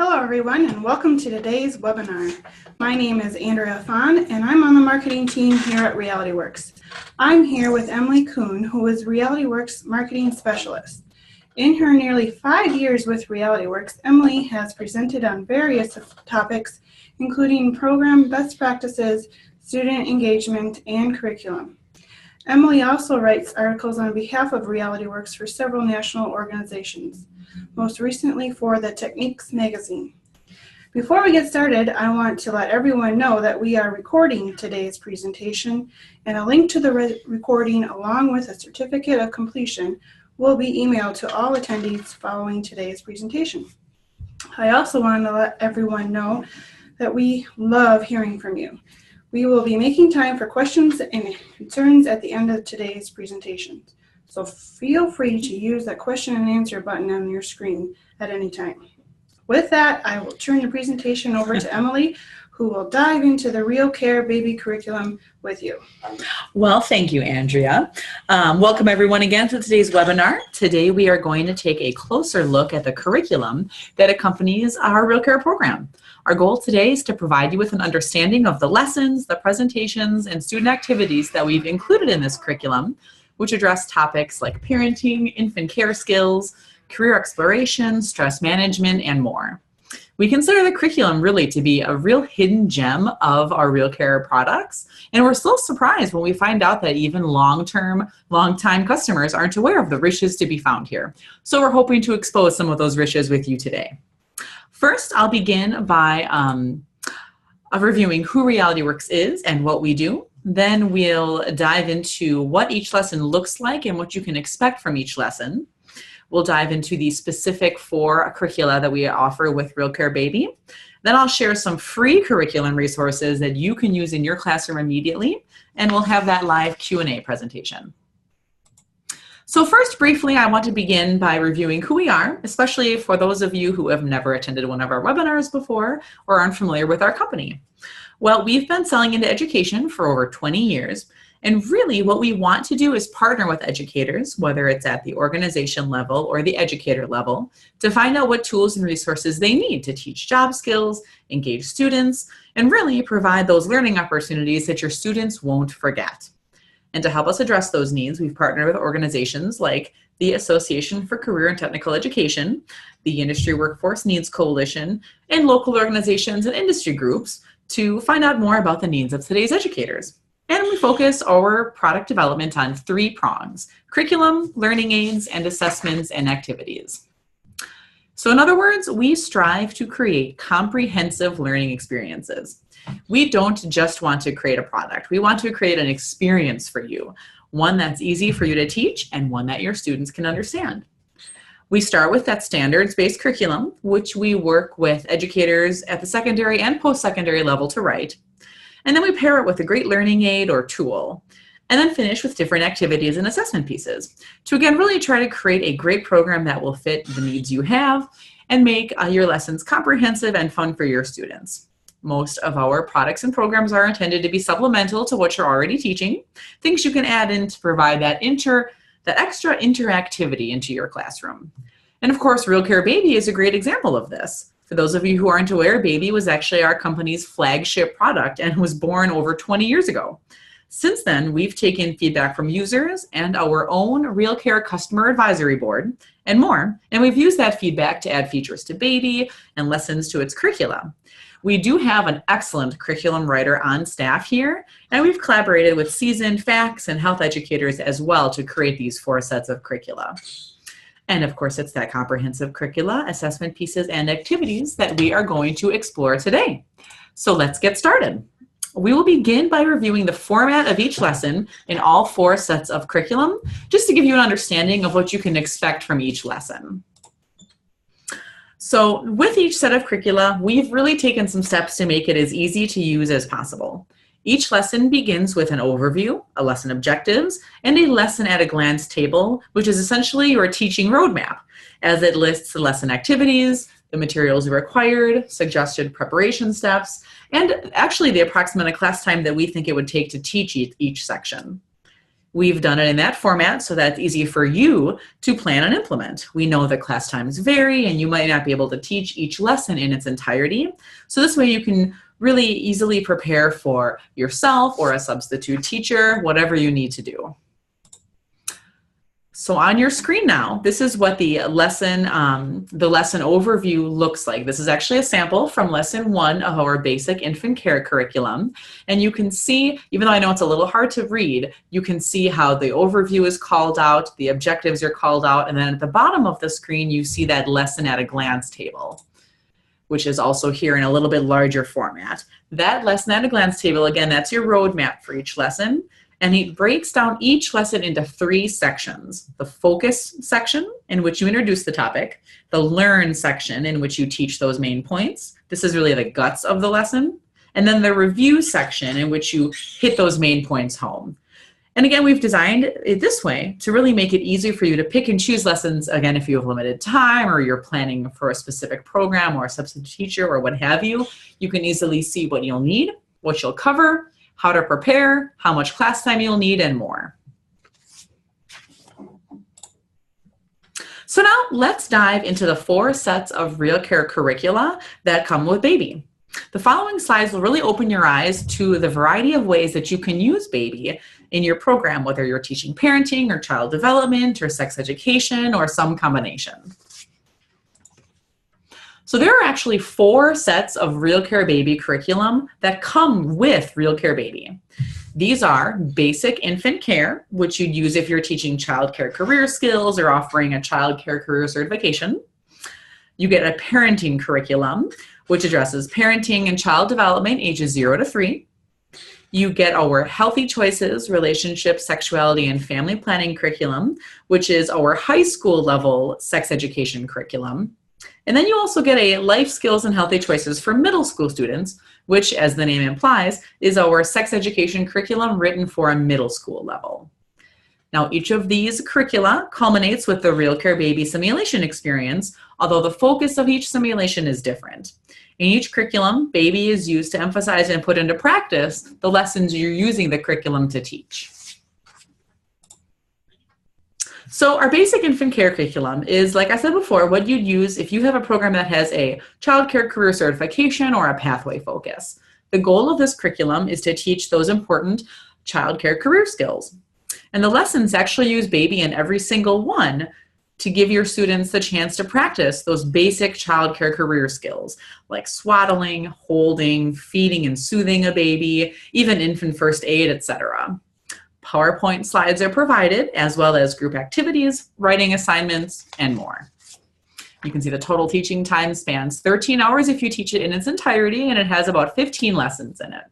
Hello everyone and welcome to today's webinar. My name is Andrea Fahn and I'm on the marketing team here at Realityworks. I'm here with Emily Kuhn, who is Realityworks marketing specialist. In her nearly 5 years with Realityworks, Emily has presented on various topics including program best practices, student engagement, and curriculum. Emily also writes articles on behalf of Realityworks for several national organizations, most recently for the Techniques magazine. Before we get started, I want to let everyone know that we are recording today's presentation, and a link to the recording along with a certificate of completion will be emailed to all attendees following today's presentation. I also want to let everyone know that we love hearing from you. We will be making time for questions and concerns at the end of today's presentation. So feel free to use that question and answer button on your screen at any time. With that, I will turn the presentation over to Emily, who will dive into the RealCare Baby curriculum with you. Well, thank you, Andrea. Welcome everyone again to today's webinar. Today we are going to take a closer look at the curriculum that accompanies our RealCare program. Our goal today is to provide you with an understanding of the lessons, the presentations, and student activities that we've included in this curriculum, which address topics like parenting, infant care skills, career exploration, stress management, and more. We consider the curriculum really to be a real hidden gem of our RealCare products, and we're so surprised when we find out that even long-time customers aren't aware of the riches to be found here. So we're hoping to expose some of those riches with you today. First, I'll begin by reviewing who Realityworks is and what we do. Then we'll dive into what each lesson looks like and what you can expect from each lesson. We'll dive into the specific 4 curricula that we offer with RealCare Baby. Then I'll share some free curriculum resources that you can use in your classroom immediately, and we'll have that live Q&A presentation. So first, briefly, I want to begin by reviewing who we are, especially for those of you who have never attended one of our webinars before or aren't familiar with our company. Well, we've been selling into education for over 20 years, and really what we want to do is partner with educators, whether it's at the organization level or the educator level, to find out what tools and resources they need to teach job skills, engage students, and really provide those learning opportunities that your students won't forget. And to help us address those needs, we've partnered with organizations like the Association for Career and Technical Education, the Industry Workforce Needs Coalition, and local organizations and industry groups to find out more about the needs of today's educators. And we focus our product development on 3 prongs: curriculum, learning aids, and assessments and activities. So in other words, we strive to create comprehensive learning experiences. We don't just want to create a product. We want to create an experience for you, one that's easy for you to teach and one that your students can understand. We start with that standards-based curriculum, which we work with educators at the secondary and post-secondary level to write. And then we pair it with a great learning aid or tool, and then finish with different activities and assessment pieces to, again, really try to create a great program that will fit the needs you have and make your lessons comprehensive and fun for your students. Most of our products and programs are intended to be supplemental to what you're already teaching, things you can add in to provide that extra interactivity into your classroom. And of course, RealCare Baby is a great example of this. For those of you who aren't aware, Baby was actually our company's flagship product and was born over 20 years ago. Since then, we've taken feedback from users and our own RealCare Customer Advisory Board and more, and we've used that feedback to add features to Baby and lessons to its curricula. We do have an excellent curriculum writer on staff here, and we've collaborated with seasoned FACS and health educators as well to create these 4 sets of curricula. And of course, it's that comprehensive curricula, assessment pieces, and activities that we are going to explore today. So let's get started. We will begin by reviewing the format of each lesson in all 4 sets of curriculum, just to give you an understanding of what you can expect from each lesson. So with each set of curricula, we've really taken some steps to make it as easy to use as possible. Each lesson begins with an overview, a lesson objectives, and a lesson at a glance table, which is essentially your teaching roadmap, as it lists the lesson activities, the materials required, suggested preparation steps, and actually the approximate class time that we think it would take to teach each section. We've done it in that format so that it's easy for you to plan and implement. We know that class times vary and you might not be able to teach each lesson in its entirety. So this way you can really easily prepare for yourself or a substitute teacher, whatever you need to do. So on your screen now, this is what the lesson overview looks like. This is actually a sample from lesson 1 of our basic infant care curriculum. And you can see, even though I know it's a little hard to read, you can see how the overview is called out, the objectives are called out, and then at the bottom of the screen, you see that lesson at a glance table, which is also here in a little bit larger format. That lesson at a glance table, again, that's your roadmap for each lesson. And it breaks down each lesson into 3 sections. The focus section, in which you introduce the topic. The learn section, in which you teach those main points. This is really the guts of the lesson. And then the review section, in which you hit those main points home. And again, we've designed it this way to really make it easy for you to pick and choose lessons, again, if you have limited time or you're planning for a specific program or a substitute teacher or what have you. You can easily see what you'll need, what you'll cover, how to prepare, how much class time you'll need, and more. So now let's dive into the 4 sets of RealCare curricula that come with Baby. The following slides will really open your eyes to the variety of ways that you can use Baby in your program, whether you're teaching parenting or child development or sex education or some combination. So there are actually 4 sets of RealCare Baby curriculum that come with RealCare Baby. These are basic infant care, which you'd use if you're teaching child care career skills or offering a child care career certification. You get a parenting curriculum, which addresses parenting and child development ages 0 to 3. You get our Healthy Choices, Relationship, Sexuality, and Family Planning curriculum, which is our high school level sex education curriculum. And then you also get a Life Skills and Healthy Choices for middle school students, which, as the name implies, is our sex education curriculum written for a middle school level. Now, each of these curricula culminates with the RealCare Baby simulation experience, although the focus of each simulation is different. In each curriculum, Baby is used to emphasize and put into practice the lessons you're using the curriculum to teach. So our basic infant care curriculum is, like I said before, what you'd use if you have a program that has a child care career certification or a pathway focus. The goal of this curriculum is to teach those important child care career skills. And the lessons actually use Baby in every single one to give your students the chance to practice those basic child care career skills, like swaddling, holding, feeding and soothing a baby, even infant first aid, etc. PowerPoint slides are provided, as well as group activities, writing assignments, and more. You can see the total teaching time spans 13 hours if you teach it in its entirety, and it has about 15 lessons in it.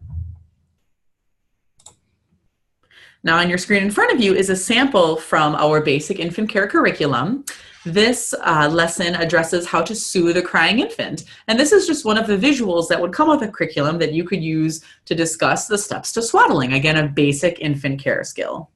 Now on your screen in front of you is a sample from our basic infant care curriculum. This lesson addresses how to soothe a crying infant. And this is just one of the visuals that would come with a curriculum that you could use to discuss the steps to swaddling, again, a basic infant care skill.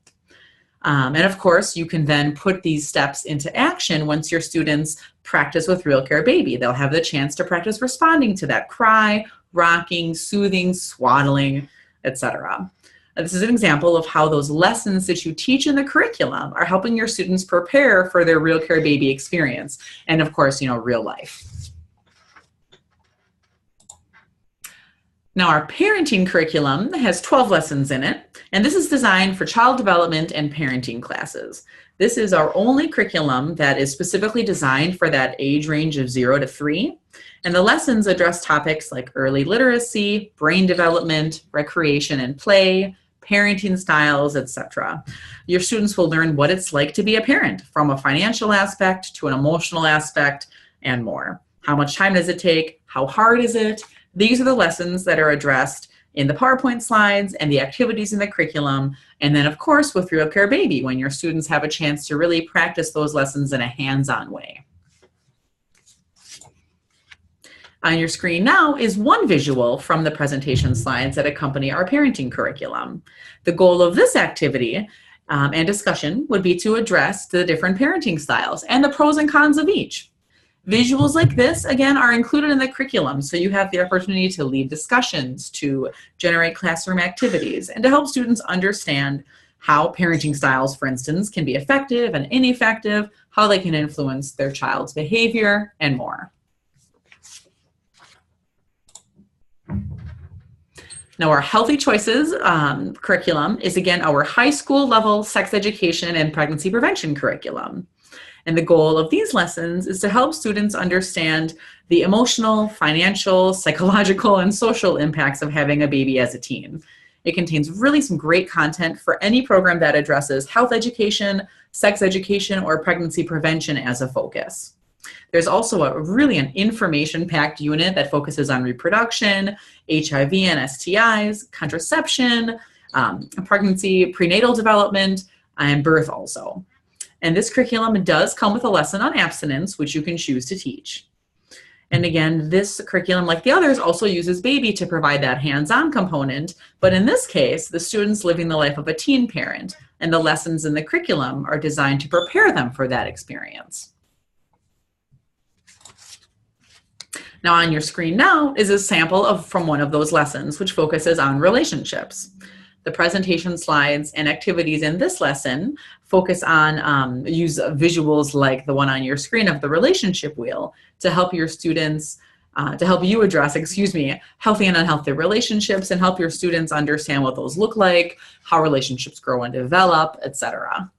And of course, you can then put these steps into action once your students practice with RealCare Baby. They'll have the chance to practice responding to that cry, rocking, soothing, swaddling, etc. This is an example of how those lessons that you teach in the curriculum are helping your students prepare for their RealCare Baby experience. And of course, real life. Now our parenting curriculum has 12 lessons in it, and this is designed for child development and parenting classes. This is our only curriculum that is specifically designed for that age range of 0 to 3. And the lessons address topics like early literacy, brain development, recreation and play, parenting styles, etc. Your students will learn what it's like to be a parent, from a financial aspect to an emotional aspect and more. How much time does it take? How hard is it? These are the lessons that are addressed in the PowerPoint slides and the activities in the curriculum. And then of course with RealCare Baby, when your students have a chance to really practice those lessons in a hands-on way. On your screen now is one visual from the presentation slides that accompany our parenting curriculum. The goal of this activity and discussion would be to address the different parenting styles and the pros and cons of each. Visuals like this, again, are included in the curriculum, so you have the opportunity to lead discussions, to generate classroom activities, and to help students understand how parenting styles, for instance, can be effective and ineffective, how they can influence their child's behavior, and more. Now, our Healthy Choices curriculum is, again, our high school level sex education and pregnancy prevention curriculum. And the goal of these lessons is to help students understand the emotional, financial, psychological, and social impacts of having a baby as a teen. It contains really some great content for any program that addresses health education, sex education, or pregnancy prevention as a focus. There's also an information-packed unit that focuses on reproduction, HIV and STIs, contraception, pregnancy, prenatal development, and birth also. And this curriculum does come with a lesson on abstinence, which you can choose to teach. And again, this curriculum, like the others, also uses baby to provide that hands-on component. But in this case, the student's living the life of a teen parent, and the lessons in the curriculum are designed to prepare them for that experience. Now on your screen now is a sample from one of those lessons, which focuses on relationships. The presentation slides and activities in this lesson focus on use visuals like the one on your screen of the relationship wheel to help your students, to help you address, healthy and unhealthy relationships, and help your students understand what those look like, how relationships grow and develop, etc.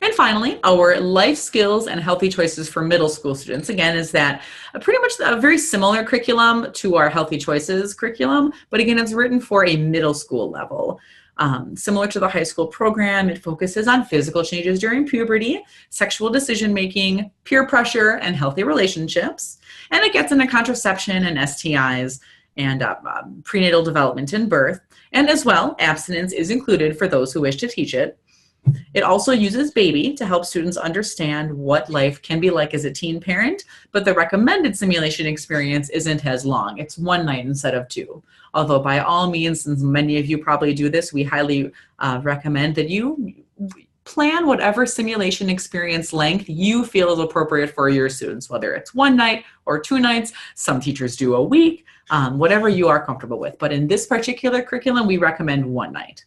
And finally, our life skills and healthy choices for middle school students, again, is that pretty much a very similar curriculum to our healthy choices curriculum, but again, it's written for a middle school level. Similar to the high school program, it focuses on physical changes during puberty, sexual decision-making, peer pressure, and healthy relationships. And it gets into contraception and STIs and prenatal development and birth. And as well, abstinence is included for those who wish to teach it. It also uses baby to help students understand what life can be like as a teen parent, but the recommended simulation experience isn't as long. It's 1 night instead of 2. Although by all means, since many of you probably do this, we highly recommend that you plan whatever simulation experience length you feel is appropriate for your students, whether it's 1 night or 2 nights. Some teachers do a week, whatever you are comfortable with. But in this particular curriculum, we recommend 1 night.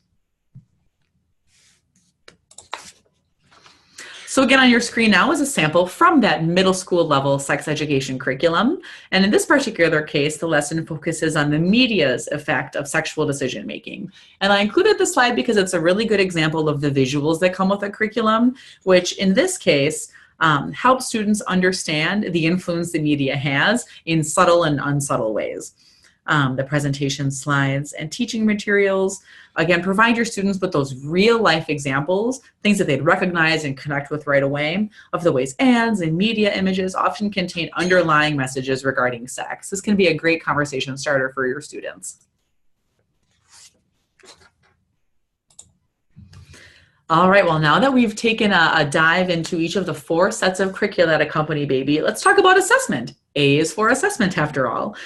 So again, on your screen now is a sample from that middle school level sex education curriculum. And in this particular case, the lesson focuses on the media's effect of sexual decision making. And I included this slide because it's a really good example of the visuals that come with a curriculum, which in this case, help students understand the influence the media has in subtle and unsubtle ways. The presentation slides and teaching materials, again, provide your students with those real life examples, things that they'd recognize and connect with right away, of the ways ads and media images often contain underlying messages regarding sex. This can be a great conversation starter for your students. All right, well, now that we've taken a dive into each of the 4 sets of curricula that accompany baby, let's talk about assessment. A is for assessment, after all.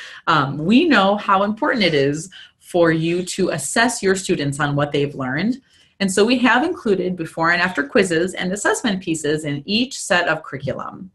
We know how important it is for you to assess your students on what they've learned. And so we have included before and after quizzes and assessment pieces in each set of curriculum.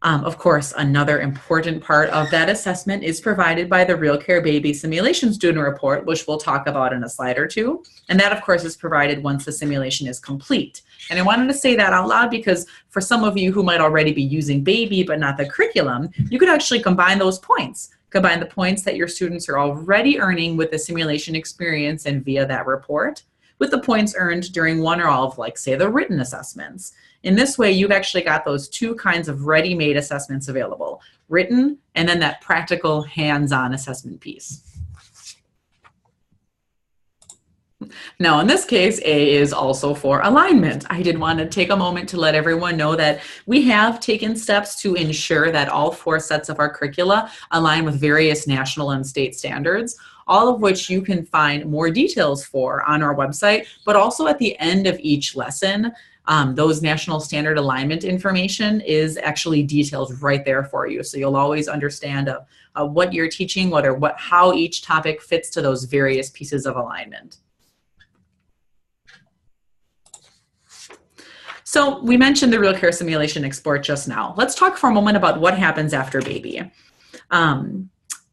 Of course, another important part of that assessment is provided by the RealCare Baby Simulation Student Report, which we'll talk about in a slide or 2. And that, of course, is provided once the simulation is complete. And I wanted to say that out loud because for some of you who might already be using Baby but not the curriculum, you could actually combine those points. Combine the points that your students are already earning with the simulation experience and via that report with the points earned during one or all of, like, say, the written assessments. In this way, you've actually got those 2 kinds of ready-made assessments available, written and then that practical hands-on assessment piece. Now, in this case, A is also for alignment. I did want to take a moment to let everyone know that we have taken steps to ensure that all 4 sets of our curricula align with various national and state standards, all of which you can find more details for on our website, but also at the end of each lesson. Those national standard alignment information is actually detailed right there for you. So you'll always understand what you're teaching, how each topic fits to those various pieces of alignment. So we mentioned the RealCare Simulation Export just now. Let's talk for a moment about what happens after baby.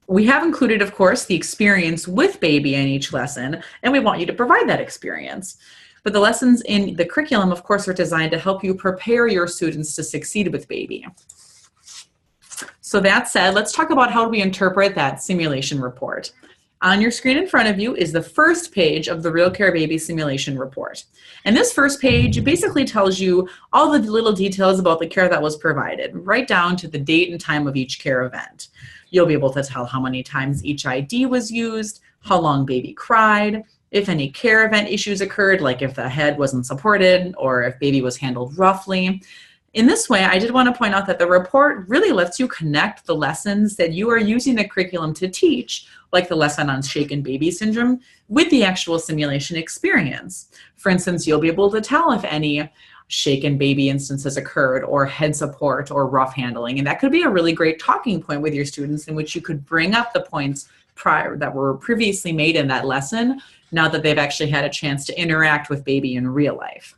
We have included, of course, the experience with baby in each lesson, and we want you to provide that experience. But the lessons in the curriculum, of course, are designed to help you prepare your students to succeed with baby. So that said, let's talk about how we interpret that simulation report. On your screen in front of you is the first page of the RealCare Baby simulation report. And this first page basically tells you all the little details about the care that was provided, right down to the date and time of each care event. You'll be able to tell how many times each ID was used, how long baby cried, if any care event issues occurred, like if the head wasn't supported or if baby was handled roughly. In this way, I did want to point out that the report really lets you connect the lessons that you are using the curriculum to teach, like the lesson on shaken baby syndrome, with the actual simulation experience. For instance, you'll be able to tell if any shaken baby instances occurred, or head support, or rough handling. And that could be a really great talking point with your students in which you could bring up the points prior that were previously made in that lesson, now that they've actually had a chance to interact with baby in real life.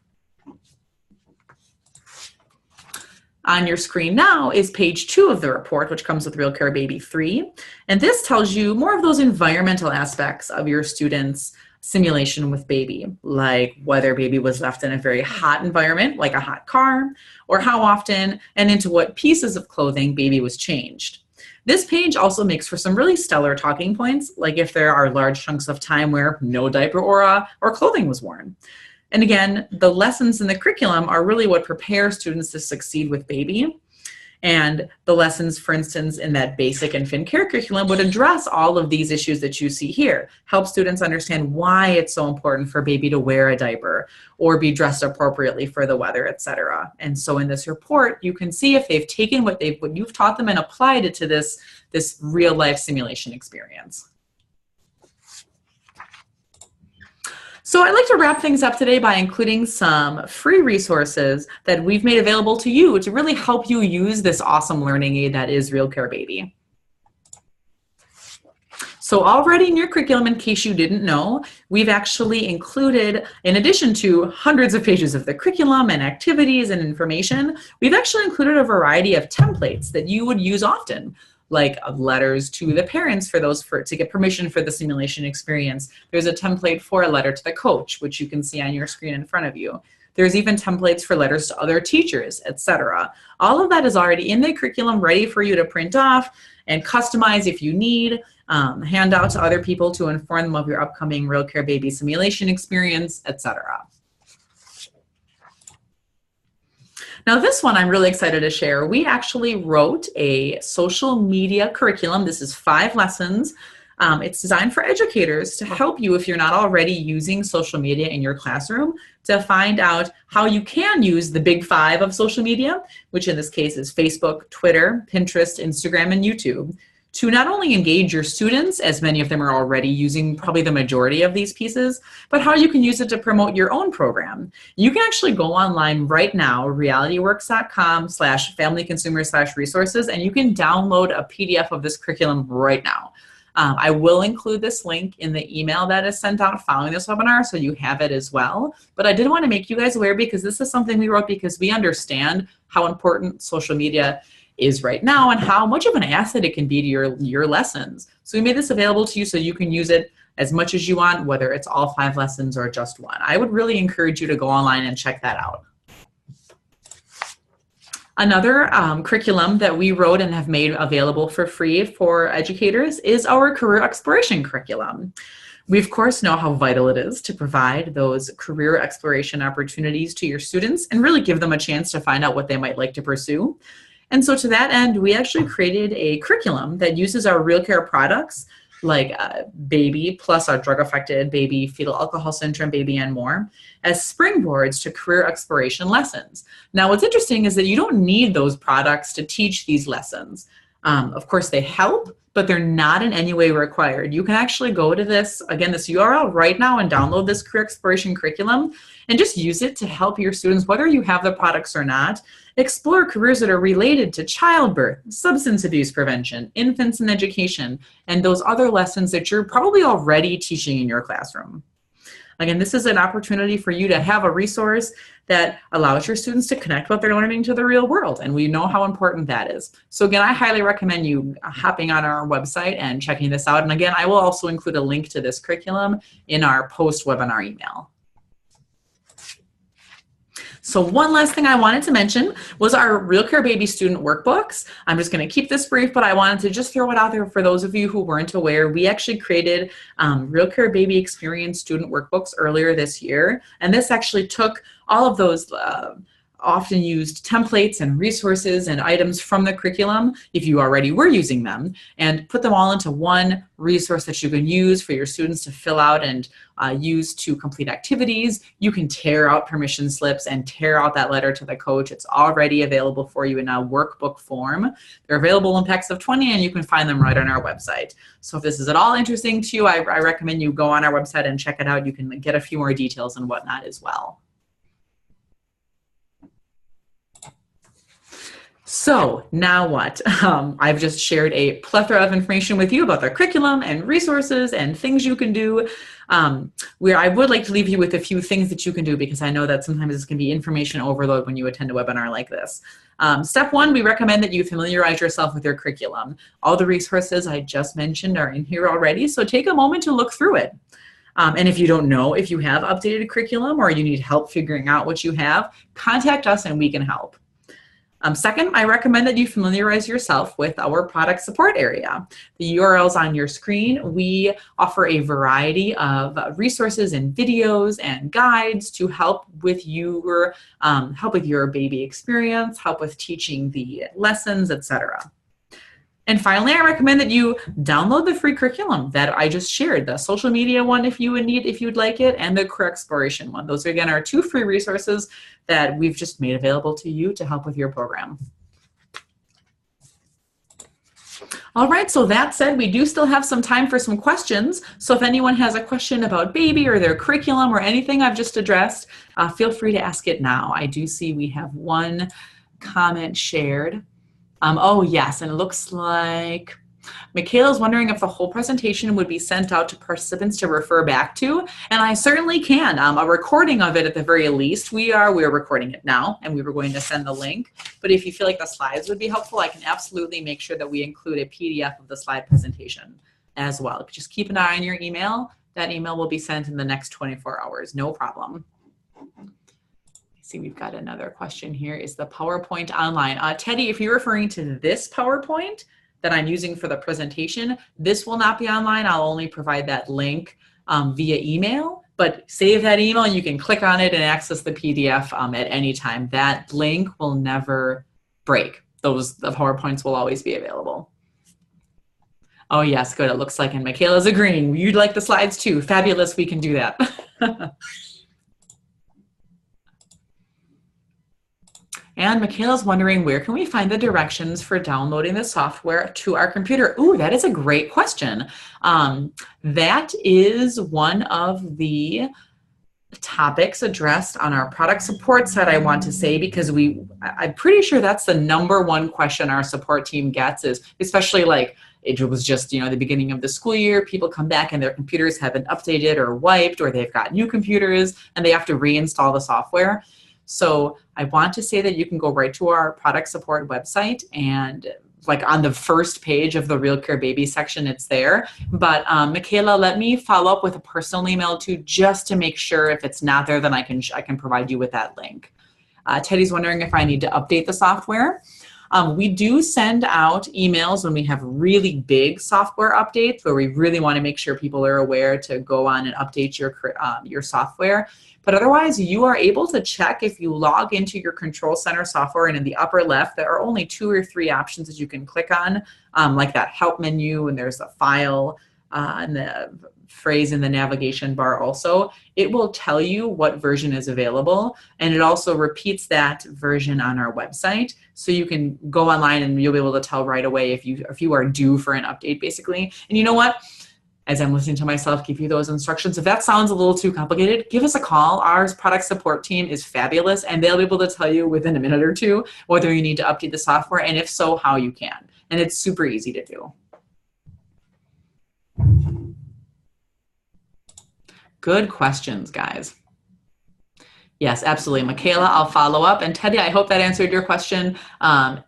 On your screen now is page 2 of the report, which comes with RealCare Baby 3. And this tells you more of those environmental aspects of your students' simulation with baby, like whether baby was left in a very hot environment, like a hot car, or how often and into what pieces of clothing baby was changed. This page also makes for some really stellar talking points, like if there are large chunks of time where no diaper or clothing was worn. And again, the lessons in the curriculum are really what prepare students to succeed with baby. And the lessons, for instance, in that basic infant care curriculum would address all of these issues that you see here, help students understand why it's so important for baby to wear a diaper or be dressed appropriately for the weather, etc. And so in this report, you can see if they've taken what you've taught them and applied it to this real life simulation experience. So I'd like to wrap things up today by including some free resources that we've made available to you to really help you use this awesome learning aid that is RealCare Baby. So already in your curriculum, in case you didn't know, we've actually included, in addition to hundreds of pages of the curriculum and activities and information, we've actually included a variety of templates that you would use often, like letters to the parents to get permission for the simulation experience. There's a template for a letter to the coach, which you can see on your screen in front of you. There's even templates for letters to other teachers, etc. All of that is already in the curriculum, ready for you to print off and customize if you need, hand out to other people to inform them of your upcoming RealCare Baby simulation experience, etc. Now this one I'm really excited to share. We actually wrote a social media curriculum. This is 5 lessons. It's designed for educators to help you if you're not already using social media in your classroom to find out how you can use the big 5 of social media, which in this case is Facebook, Twitter, Pinterest, Instagram, and YouTube, to not only engage your students, as many of them are already using probably the majority of these pieces, but how you can use it to promote your own program. You can actually go online right now, realityworks.com/familyconsumer/resources, and you can download a PDF of this curriculum right now. I will include this link in the email that is sent out following this webinar, so you have it as well. But I did want to make you guys aware because this is something we wrote because we understand how important social media is right now and how much of an asset it can be to your lessons. So we made this available to you so you can use it as much as you want, whether it's all 5 lessons or just 1. I would really encourage you to go online and check that out. Another curriculum that we wrote and have made available for free for educators is our career exploration curriculum. We, of course, know how vital it is to provide those career exploration opportunities to your students and really give them a chance to find out what they might like to pursue. And so to that end, we actually created a curriculum that uses our RealCare products like baby plus our drug-affected baby, fetal alcohol syndrome baby, and more as springboards to career exploration lessons. Now, what's interesting is that you don't need those products to teach these lessons. Of course, they help, but they're not in any way required. You can actually go to this, again, this URL right now and download this career exploration curriculum and just use it to help your students, whether you have the products or not, explore careers that are related to childbirth, substance abuse prevention, infants and education, and those other lessons that you're probably already teaching in your classroom. Again, this is an opportunity for you to have a resource that allows your students to connect what they're learning to the real world, and we know how important that is. So again, I highly recommend you hopping on our website and checking this out. And again, I will also include a link to this curriculum in our post-webinar email. So one last thing I wanted to mention was our RealCare Baby student workbooks. I'm just going to keep this brief, but I wanted to just throw it out there for those of you who weren't aware. We actually created RealCare Baby Experience student workbooks earlier this year, and this actually took all of those often used templates and resources and items from the curriculum, if you already were using them, and put them all into one resource that you can use for your students to fill out and use to complete activities. You can tear out permission slips and tear out that letter to the coach. It's already available for you in a workbook form. They're available in packs of 20, and you can find them right on our website. So if this is at all interesting to you, I recommend you go on our website and check it out. You can get a few more details and whatnot as well. So now what? I've just shared a plethora of information with you about the curriculum and resources and things you can do. Where I would like to leave you with a few things that you can do, because I know that sometimes this can be information overload when you attend a webinar like this. Step one, we recommend that you familiarize yourself with your curriculum. All the resources I just mentioned are in here already, so take a moment to look through it. And if you don't know if you have updated curriculum or you need help figuring out what you have, contact us and we can help. Second, I recommend that you familiarize yourself with our product support area. The URL's on your screen. We offer a variety of resources and videos and guides to help with your baby experience, help with teaching the lessons, etc. And finally, I recommend that you download the free curriculum that I just shared, the social media one if you'd like it, and the career exploration one. Those, again, are two free resources that we've just made available to you to help with your program. All right, so that said, we do still have some time for some questions. So if anyone has a question about baby or their curriculum or anything I've just addressed, feel free to ask it now. I do see we have one comment shared. Oh, yes, and it looks like Michaela's wondering if the whole presentation would be sent out to participants to refer back to, and I certainly can. A recording of it at the very least. We're recording it now, and we were going to send the link, but if you feel like the slides would be helpful, I can absolutely make sure that we include a PDF of the slide presentation as well. Just keep an eye on your email. That email will be sent in the next 24 hours, no problem. See, we've got another question here. Is the PowerPoint online? Teddy, if you're referring to this PowerPoint that I'm using for the presentation, this will not be online. I'll only provide that link via email, but save that email and you can click on it and access the PDF at any time. That link will never break. The PowerPoints will always be available. Oh yes, good, it looks like, and Michaela's agreeing. You'd like the slides too. Fabulous, we can do that. And Michaela's wondering, where can we find the directions for downloading the software to our computer? Ooh, that is a great question. That is one of the topics addressed on our product support side, I want to say, because I'm pretty sure that's the #1 question our support team gets, is especially like, it was just, the beginning of the school year, people come back and their computers haven't updated or wiped, or they've got new computers and they have to reinstall the software. So I want to say that you can go right to our product support website, and like on the first page of the RealCare Baby section, it's there. But Michaela, let me follow up with a personal email too, just to make sure. If it's not there, then I can provide you with that link. Teddy's wondering if I need to update the software. We do send out emails when we have really big software updates where we really want to make sure people are aware to go on and update your software. But otherwise, you are able to check if you log into your Control Center software, and in the upper left, there are only 2 or 3 options that you can click on, like that help menu, and there's a file and the phrase in the navigation bar also. It will tell you what version is available, and it also repeats that version on our website. So you can go online and you'll be able to tell right away if you are due for an update, basically. And you know what? As I'm listening to myself give you those instructions, if that sounds a little too complicated, give us a call. Our product support team is fabulous, and they'll be able to tell you within a minute or two whether you need to update the software, and if so, how you can. And it's super easy to do. Good questions, guys. Yes, absolutely. Michaela, I'll follow up. And Teddy, I hope that answered your question.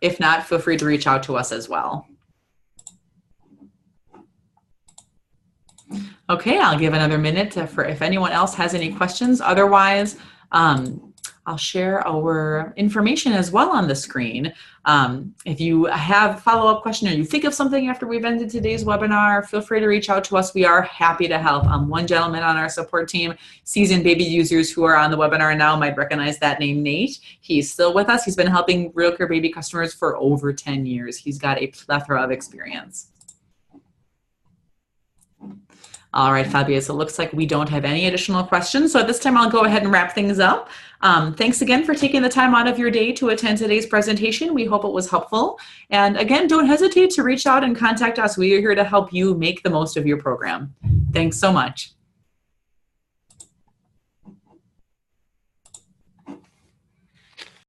If not, feel free to reach out to us as well. Okay, I'll give another minute for if anyone else has any questions. Otherwise, I'll share our information as well on the screen. If you have a follow-up question or you think of something after we've ended today's webinar, feel free to reach out to us. We are happy to help. One gentleman on our support team, seasoned baby users who are on the webinar now might recognize that name, Nate. He's still with us. He's been helping RealCare Baby customers for over 10 years. He's got a plethora of experience. All right, Fabulous. It looks like we don't have any additional questions. So at this time, I'll go ahead and wrap things up. Thanks again for taking the time out of your day to attend today's presentation. We hope it was helpful. And again, don't hesitate to reach out and contact us. We are here to help you make the most of your program. Thanks so much.